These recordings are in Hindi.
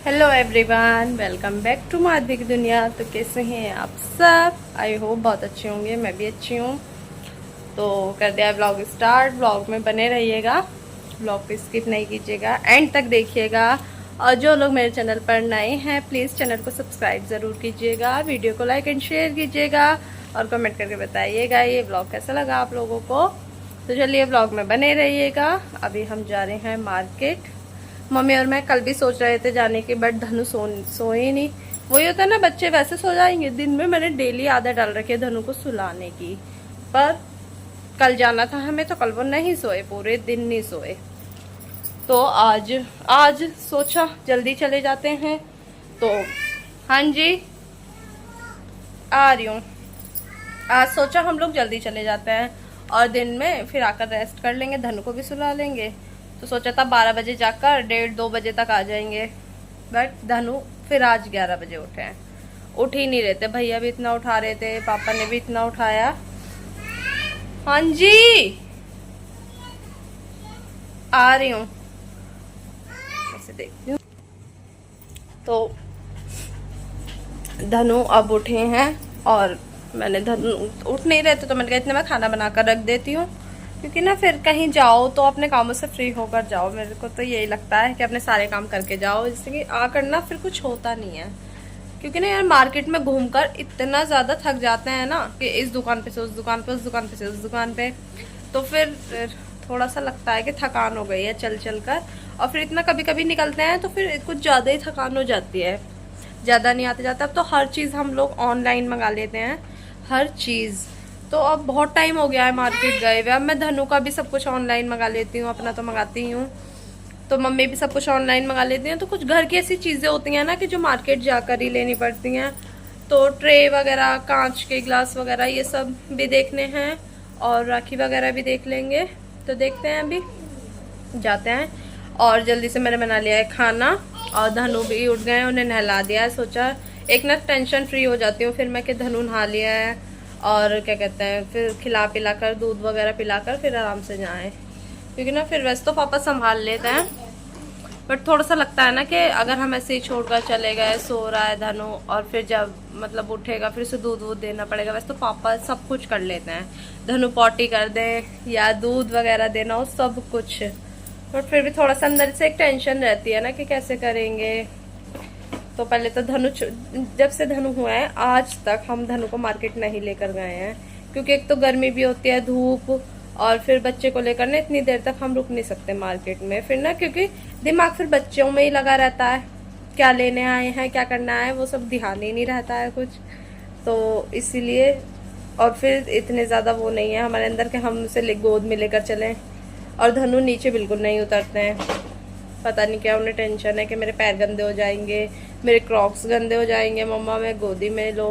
Hello everyone, welcome back to Madhavi की दुनिया। तो कैसे हैं आप सब? आई होप बहुत अच्छे होंगे, मैं भी अच्छी हूँ। तो कर दिया ब्लॉग स्टार्ट। ब्लॉग में बने रहिएगा, ब्लॉग को स्किप नहीं कीजिएगा, एंड तक देखिएगा। और जो लोग मेरे चैनल पर नए हैं प्लीज़ चैनल को सब्सक्राइब ज़रूर कीजिएगा, वीडियो को लाइक एंड शेयर कीजिएगा और कमेंट करके बताइएगा ये ब्लॉग कैसा लगा आप लोगों को। तो चलिए ब्लॉग में बने रहिएगा। अभी हम जा रहे हैं मार्केट। मम्मी और मैं कल भी सोच रहे थे जाने की, बट धनु सोए ही नहीं। वही होता है ना, बच्चे वैसे सो जाएंगे। दिन में मैंने डेली आदत डाल रखी है धनु को सुलाने की, पर कल जाना था हमें तो कल वो नहीं सोए, पूरे दिन नहीं सोए। तो आज आज सोचा जल्दी चले जाते हैं। तो हाँ जी, आ रही हूँ। आज सोचा हम लोग जल्दी चले जाते हैं और दिन में फिर आकर रेस्ट कर लेंगे, धनु को भी सुला लेंगे। तो सोचा था 12 बजे जाकर 1:30-2 बजे तक आ जाएंगे, बट धनु फिर आज 11 बजे उठे हैं। उठ ही नहीं रहे थे, भैया भी इतना उठा रहे थे, पापा ने भी इतना उठाया। हाँ जी, आ रही हूँ, ऐसे देखती हूँ। तो धनु अब उठे हैं और मैंने धनु उठ नहीं रहे थे तो मैंने कहा इतने मैं खाना बनाकर रख देती हूँ, क्योंकि ना फिर कहीं जाओ तो अपने कामों से फ्री होकर जाओ। मेरे को तो यही लगता है कि अपने सारे काम करके जाओ, जिससे कि आकर ना फिर कुछ होता नहीं है। क्योंकि ना यार मार्केट में घूमकर इतना ज़्यादा थक जाते हैं ना कि इस दुकान पे से उस दुकान पे, उस दुकान पे से उस दुकान पे, तो फिर थोड़ा सा लगता है कि थकान हो गई है चल चल कर। और फिर इतना कभी कभी निकलते हैं तो फिर कुछ ज़्यादा ही थकान हो जाती है, ज़्यादा नहीं आते जाता। अब तो हर चीज़ हम लोग ऑनलाइन मंगा लेते हैं, हर चीज़। तो अब बहुत टाइम हो गया है मार्केट गए हुए। अब मैं धनु का भी सब कुछ ऑनलाइन मंगा लेती हूँ, अपना तो मंगाती ही हूँ, तो मम्मी भी सब कुछ ऑनलाइन मंगा लेती हैं। तो कुछ घर की ऐसी चीज़ें होती हैं ना कि जो मार्केट जाकर ही लेनी पड़ती हैं। तो ट्रे वगैरह, कांच के ग्लास वगैरह, ये सब भी देखने हैं और राखी वगैरह भी देख लेंगे। तो देखते हैं, अभी जाते हैं। और जल्दी से मैंने बना लिया है खाना और धनु भी उठ गए हैं, उन्हें नहला दिया है। सोचा एक ना टेंशन फ्री हो जाती हूँ फिर मैं कि धनु नहा लिया है और क्या कहते हैं, फिर खिला पिला कर, दूध वगैरह पिलाकर फिर आराम से जाएं। क्योंकि ना फिर वैसे तो पापा संभाल लेते हैं, बट थोड़ा सा लगता है ना कि अगर हम ऐसे ही छोड़कर चले गए, सो रहा है धनु, और फिर जब मतलब उठेगा फिर उसे दूध वूध देना पड़ेगा। वैसे तो पापा सब कुछ कर लेते हैं, धनु पॉटी कर दें या दूध वगैरह देना हो, सब कुछ। बट फिर भी थोड़ा सा अंदर से एक टेंशन रहती है ना कि कैसे करेंगे। तो पहले तो धनु, जब से धनु हुआ है आज तक हम धनु को मार्केट नहीं लेकर गए हैं, क्योंकि एक तो गर्मी भी होती है, धूप, और फिर बच्चे को लेकर ना इतनी देर तक हम रुक नहीं सकते मार्केट में। फिर ना क्योंकि दिमाग फिर बच्चों में ही लगा रहता है, क्या लेने आए हैं, क्या करना है, वो सब ध्यान ही नहीं रहता है कुछ। तो इसीलिए, और फिर इतने ज़्यादा वो नहीं है हमारे अंदर कि हम उसे गोद में लेकर चलें। और धनु नीचे बिल्कुल नहीं उतरते हैं, पता नहीं क्या उन्हें टेंशन है कि मेरे पैर गंदे हो जाएंगे, मेरे क्रॉक्स गंदे हो जाएंगे, मम्मा मैं गोदी में लो।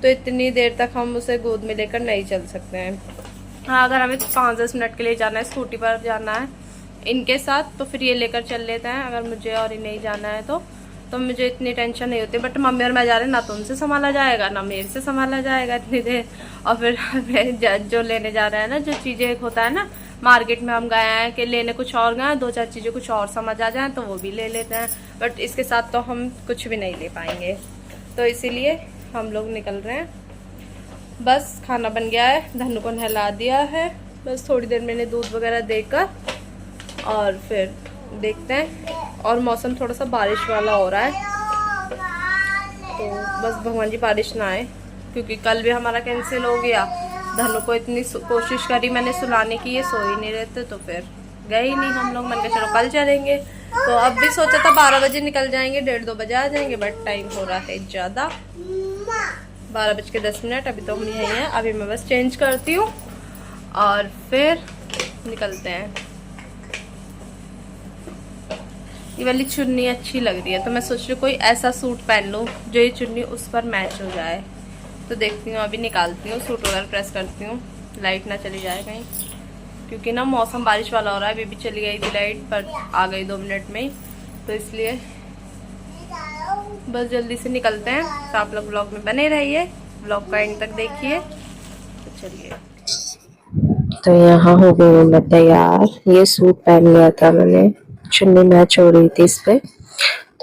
तो इतनी देर तक हम उसे गोद में लेकर नहीं चल सकते हैं। हाँ, अगर हमें 5-10 मिनट के लिए जाना है, स्कूटी पर जाना है इनके साथ, तो फिर ये लेकर चल लेते हैं। अगर मुझे और नहीं जाना है तो मुझे इतनी टेंशन नहीं होती। बट मम्मी और मैं जा रहे हैं, ना तो उनसे संभाला जाएगा ना मेरे से संभाला जाएगा इतनी देर। और फिर जो लेने जा रहे हैं ना, जो चीज़ें एक होता है ना, मार्केट में हम गए हैं कि लेने कुछ और गए, 2-4 चीज़ें कुछ और समझ आ जाए तो वो भी ले लेते हैं। बट इसके साथ तो हम कुछ भी नहीं ले पाएंगे, तो इसीलिए हम लोग निकल रहे हैं। बस खाना बन गया है, धनु को नहला दिया है, बस थोड़ी देर मैंने दूध वगैरह देकर और फिर देखते हैं। और मौसम थोड़ा सा बारिश वाला हो रहा है, तो बस भगवान जी बारिश ना आए, क्योंकि कल भी हमारा कैंसिल हो गया। धनु को इतनी कोशिश करी मैंने सुलाने की, ये सो ही नहीं रहते, तो फिर गए ही नहीं हम लोग। मैंने कहा चलो कल चलेंगे। तो अब भी सोचा था 12 बजे निकल जाएंगे, 1:30-2 बजे आ जाएंगे, बट टाइम हो रहा है ज़्यादा, 12:10। अभी तो हम यहीं हैं। अभी मैं बस चेंज करती हूँ और फिर निकलते हैं। ये वाली चुन्नी अच्छी लग रही है, तो मैं सोच रही हूँ कोई ऐसा सूट पहन लूँ जो ये चुन्नी उस पर मैच हो जाए। तो देखती हूँ, अभी निकालती हूँ, सूट वगैरह प्रेस करती हूँ, लाइट ना चली जाए कहीं, क्योंकि ना मौसम बारिश वाला हो रहा है। अभी भी चली गई थी लाइट, पर आ गई 2 मिनट में ही, तो इसलिए बस जल्दी से निकलते हैं। तो आप लोग ब्लॉग में बने रहिए, ब्लॉग का एंड तक देखिए। तो चलिए, तो यहाँ हो गई मैं तैयार। ये सूट पहन लिया था मैंने, चुन्नी मैच हो रही थी इस पे,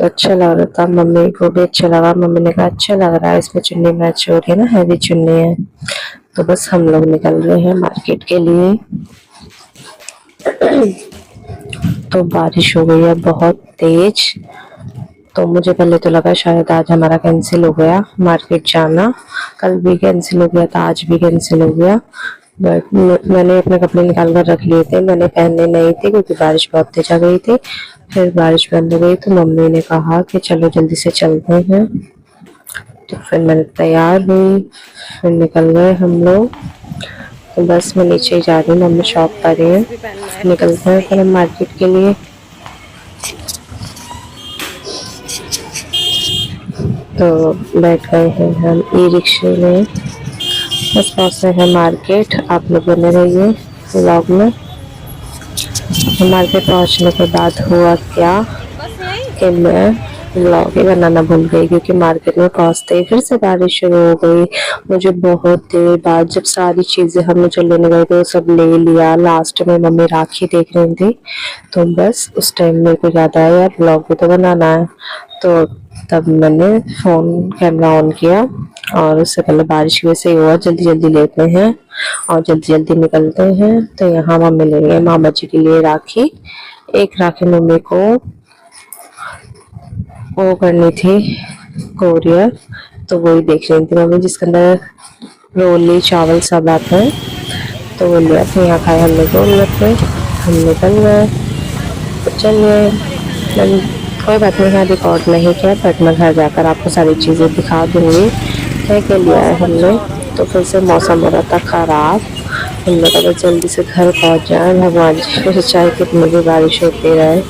तो अच्छा लग रहा था, मम्मी को भी अच्छा लगा। मम्मी ने कहा अच्छा लग रहा है, इसमें चुन्नी मैच हो रही है ना, हैवी चुन्नी है। तो बस हम लोग निकल रहे हैं मार्केट के लिए। तो बारिश हो गई है बहुत तेज। तो मुझे पहले तो लगा शायद आज हमारा कैंसिल हो गया मार्केट जाना। कल भी कैंसिल हो गया था, आज भी कैंसिल हो गया। बट मैंने अपने कपड़े निकाल कर रख लिए थे, मैंने पहनने नहीं थे क्योंकि बारिश बहुत तेज आ गई थी। फिर बारिश बंद हो गई तो मम्मी ने कहा कि चलो जल्दी से चलते हैं। तो फिर मैं तैयार हुई, फिर निकल गए हम लोग। तो बस मैं नीचे ही जा रही हूँ, मम्मी शॉप पर ही है। भी पहनना है फिर निकलते हैं फिर हम मार्केट के लिए। तो बैठ गए हैं हम ई रिक्शे में, बस पहुँच रहे हैं मार्केट। आप लोग बने रहिए व्लॉग में। मार्केट पहुँचने के बाद हुआ क्या बस यही। कि मैं व्लॉग ही बनाना भूल गई क्योंकि मार्केट में पहुँचते ही फिर से बारिश शुरू हो गई। मुझे बहुत देर बाद जब सारी चीज़ें हमने जो लेने गए थे वो सब ले लिया, लास्ट में मम्मी राखी देख रही थी। तो बस उस टाइम मेरे को याद आया यार व्लॉग भी तो बनाना है। तो तब मैंने फ़ोन कैमरा ऑन किया और उससे पहले बारिश की वजह से हुआ जल्दी जल्दी लेते हैं और जल्दी जल्दी निकलते हैं। तो यहाँ मम्मी ले रही है मामा जी के लिए राखी। एक राखी मम्मी को वो करनी थी कोरियर, तो वही देख रही थी मम्मी जिसके अंदर रोली चावल सब आते हैं। तो वो लिया था, यहाँ खाए हमने गोलगप्पे, हम निकल गए। तो चलिए कोई बात नहीं, यहाँ रिकॉर्ड नहीं किया बट मैं घर जाकर आपको सारी चीज़ें दिखा दूँगी क्या क्या लिया है हमने। तो फिर से मौसम हो रहा था ख़राब, हमने कहा जल्दी से घर पहुँच जाए, भगवान जी चाहे कितनी भी बारिश होती रहे।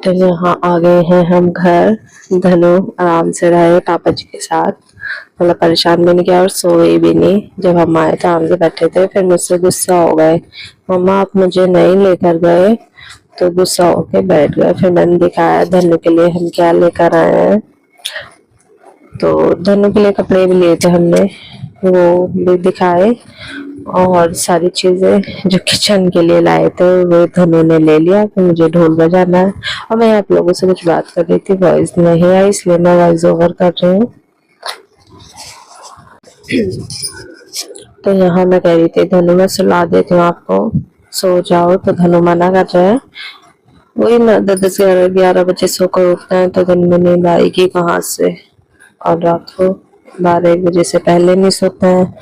तो यहाँ आ गए हैं हम घर। धनु आराम से रहे पापा जी के साथ, मतलब परेशान भी नहीं किया और सोए भी नहीं। जब हम आए तो आराम से बैठे थे, फिर मुझसे गुस्सा हो गए, मम्मा आप मुझे नहीं लेकर गए। तो गुस्सा होके बैठ गए। फिर मैंने दिखाया धनु के लिए हम क्या लेकर आए हैं। तो धनु के लिए कपड़े भी लिए थे हमने, वो भी दिखाए। और सारी चीजें जो किचन के लिए लाए थे वो धनु ने ले लिया कि मुझे ढोल बजाना है। और मैं आप लोगों से कुछ बात कर रही थी, वॉइस नहीं आई इसलिए मैं वॉइस ओवर कर रही हूँ। तो यहाँ मैं कह रही थी धनु मैं सुला देती हूँ आपको, सो जाओ। तो धनु मना कर रहा है। वही ना 10-11 बजे सोकर उठना है तो दिन में नींद आएगी कहाँ से, और रात को 12-1 बजे से पहले नहीं सोता है।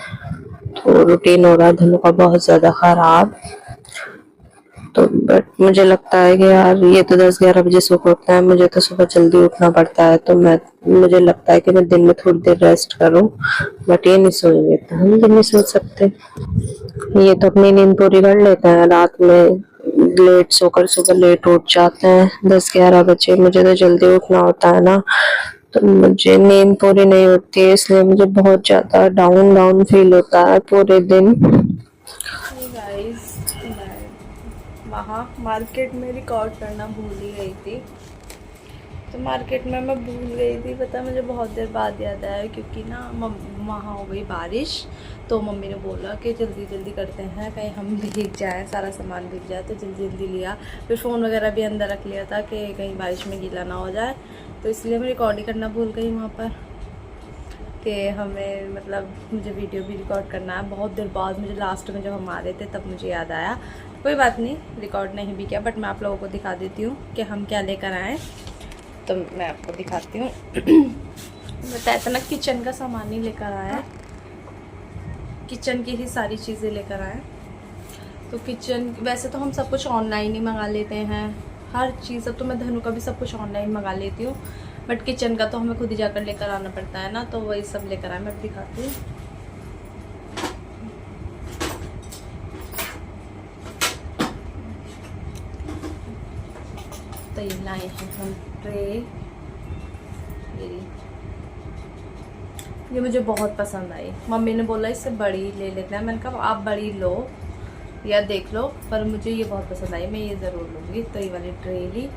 तो रूटीन हो रहा है धनु का बहुत ज्यादा खराब। तो बट मुझे लगता है कि यार ये तो 10-11 बजे सो के उठता है, मुझे तो सुबह जल्दी उठना पड़ता है। तो मुझे लगता है कि मैं दिन में थोड़ी देर रेस्ट करूं, बट ये नहीं सोएंगे तो हम दिन में सो सकते। ये तो अपनी नींद पूरी कर लेते हैं, रात में लेट सोकर सुबह लेट उठ जाते हैं 10-11 बजे। मुझे तो जल्दी उठना होता है ना, तो मुझे नींद पूरी नहीं होती है, इसलिए मुझे बहुत ज्यादा डाउन डाउन फील होता है पूरे दिन। गाइस मैं वहाँ मार्केट में रिकॉर्ड करना भूल ही गई थी। तो मार्केट में मैं भूल गई थी, पता मुझे बहुत देर बाद याद आया क्योंकि ना वहाँ हो गई बारिश। तो मम्मी ने बोला कि जल्दी जल्दी करते हैं कहीं हम भीग जाए, सारा सामान भीग जाए। तो जल्दी जल्दी लिया, फिर फ़ोन वगैरह भी अंदर रख लिया था कि कहीं बारिश में गीला ना हो जाए। तो इसलिए मैं रिकॉर्ड ही करना भूल गई वहाँ पर कि हमें मतलब मुझे वीडियो भी रिकॉर्ड करना है। बहुत देर बाद मुझे लास्ट में जब हम आ रहे थे तब मुझे याद आया। कोई बात नहीं, रिकॉर्ड नहीं भी किया बट मैं आप लोगों को दिखा देती हूँ कि हम क्या लेकर आएँ। तो मैं आपको दिखाती हूँ। बताया था ना किचन का सामान ही लेकर आया, किचन की ही सारी चीज़ें लेकर आए। तो किचन वैसे तो हम सब कुछ ऑनलाइन ही मंगा लेते हैं, हर चीज़। अब तो मैं धनु का भी सब कुछ ऑनलाइन मंगा लेती हूँ, बट किचन का तो हमें खुद ही जाकर लेकर आना पड़ता है ना। तो वही सब लेकर आए, मैं दिखाती हूँ। तो ये लाए हैं हम ट्रे, ये मुझे बहुत पसंद आई। मम्मी ने बोला इससे बड़ी ले लेते हैं, मैंने कहा आप बड़ी लो या देख लो, पर मुझे ये बहुत पसंद आई, मैं ये ज़रूर लूँगी। तो ये वाली ट्रे ली,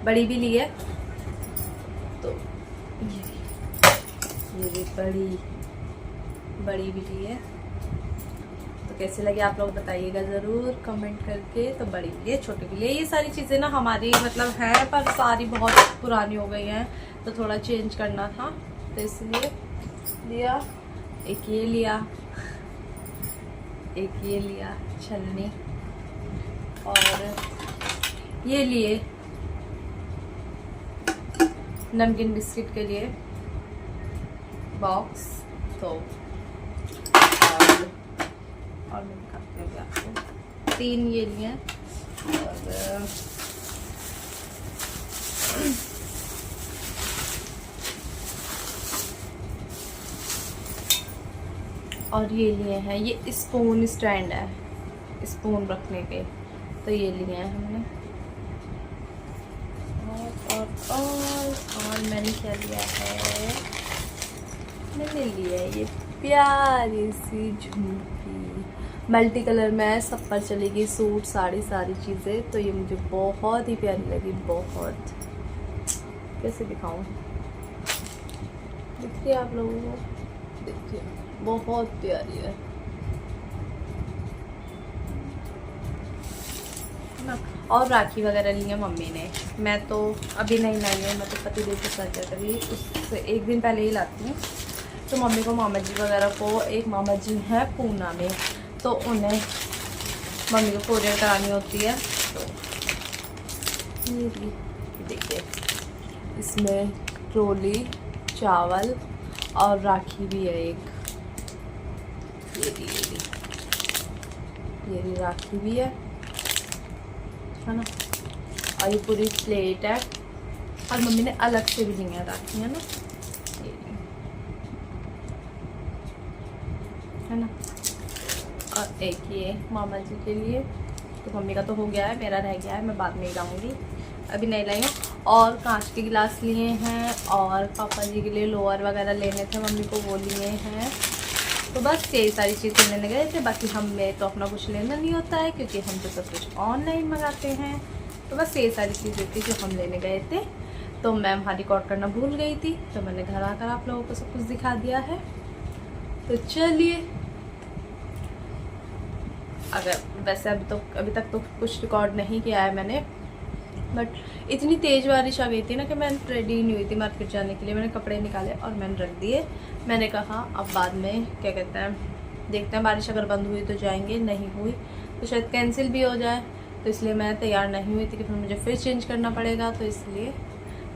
बड़ी भी ली है। तो ये भी बड़ी भी ली है। तो कैसे लगे आप लोग बताइएगा ज़रूर कमेंट करके। तो बड़ी भी लिए, छोटी भी लिए। ये सारी चीज़ें ना हमारी मतलब हैं, पर सारी बहुत पुरानी हो गई हैं, तो थोड़ा चेंज करना था, तो इसलिए लिया। एक ये लिया, एक ये लिया छलनी, और ये लिए नमकीन बिस्किट के लिए बॉक्स। तो और मैं दिखाती हूँ आपको, 3 ये लिए। और ये लिए हैं, ये स्पून स्टैंड है, स्पून रखने के, तो ये लिए हैं हमने। और मैंने क्या लिया है, मैंने लिया है ये प्यारी सी झुमकी, मल्टी कलर में है, सब पर चलेगी, सूट साड़ी सारी चीज़ें। तो ये मुझे बहुत ही प्यारी लगी, बहुत। कैसे दिखाऊं, देखिए आप लोगों को, देखिए बहुत प्यारी है ना। और राखी वगैरह ली है मम्मी ने, मैं तो अभी नहीं लाई है, मैं तो पति देव के साथ कभी उससे एक दिन पहले ही लाती हूँ। तो मम्मी को, मामा जी वगैरह को, एक मामा जी हैं पूना में, तो उन्हें मम्मी को कोरियर करानी होती है। तो ये देखिए, इसमें ट्रोली, चावल और राखी भी है एक, ये भी राखी भी है ना। और ये पूरी प्लेट है, और मम्मी ने अलग से भी ली है राखी, है ना, ये है ना। और एक ये मामा जी के लिए, तो मम्मी का तो हो गया है, मेरा रह गया है, मैं बाद में ही लाऊंगी, अभी नहीं लाई हूँ। और कांच के गिलास लिए हैं, और पापा जी के लिए लोअर वगैरह लेने थे मम्मी को, वो लिए हैं। तो बस यही सारी चीज़ें लेने गए थे। बाकी हमें तो अपना कुछ लेना नहीं होता है, क्योंकि हम तो सब कुछ ऑनलाइन मंगाते हैं। तो बस ये सारी चीज़ें थी जो हम लेने गए थे। तो मैं वहाँ रिकॉर्ड करना भूल गई थी, तो मैंने घर आकर आप लोगों को सब कुछ दिखा दिया है। तो चलिए, अगर वैसे अभी तक तो कुछ रिकॉर्ड नहीं किया है मैंने, बट इतनी तेज़ बारिश आ गई थी ना कि मैं रेडी ही नहीं हुई थी मार्केट जाने के लिए। मैंने कपड़े निकाले और मैंने रख दिए। मैंने कहा अब बाद में क्या कहते हैं, देखते हैं, बारिश अगर बंद हुई तो जाएंगे, नहीं हुई तो शायद कैंसिल भी हो जाए। तो इसलिए मैं तैयार नहीं हुई थी कि फिर मुझे फिर चेंज करना पड़ेगा, तो इसलिए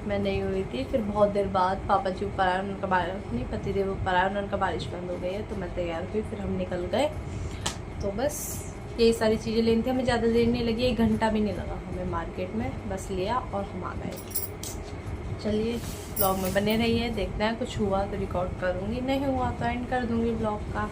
मैं नहीं हुई थी। फिर बहुत देर बाद पापा जी ऊपर आए, उनका बारिश नहीं, पतिदेव ऊपर आए, उनका बारिश बंद हो गई है, तो मैं तैयार हुई, फिर हम निकल गए। तो बस यही सारी चीज़ें लेनी थी। हमें ज़्यादा देर नहीं लगी, 1 घंटा भी नहीं लगा हमें मार्केट में, बस लिया और हम आ गए। चलिए, ब्लॉग में बने रहिए, देखते हैं, कुछ हुआ तो रिकॉर्ड करूँगी, नहीं हुआ तो एंड कर दूँगी ब्लॉग का।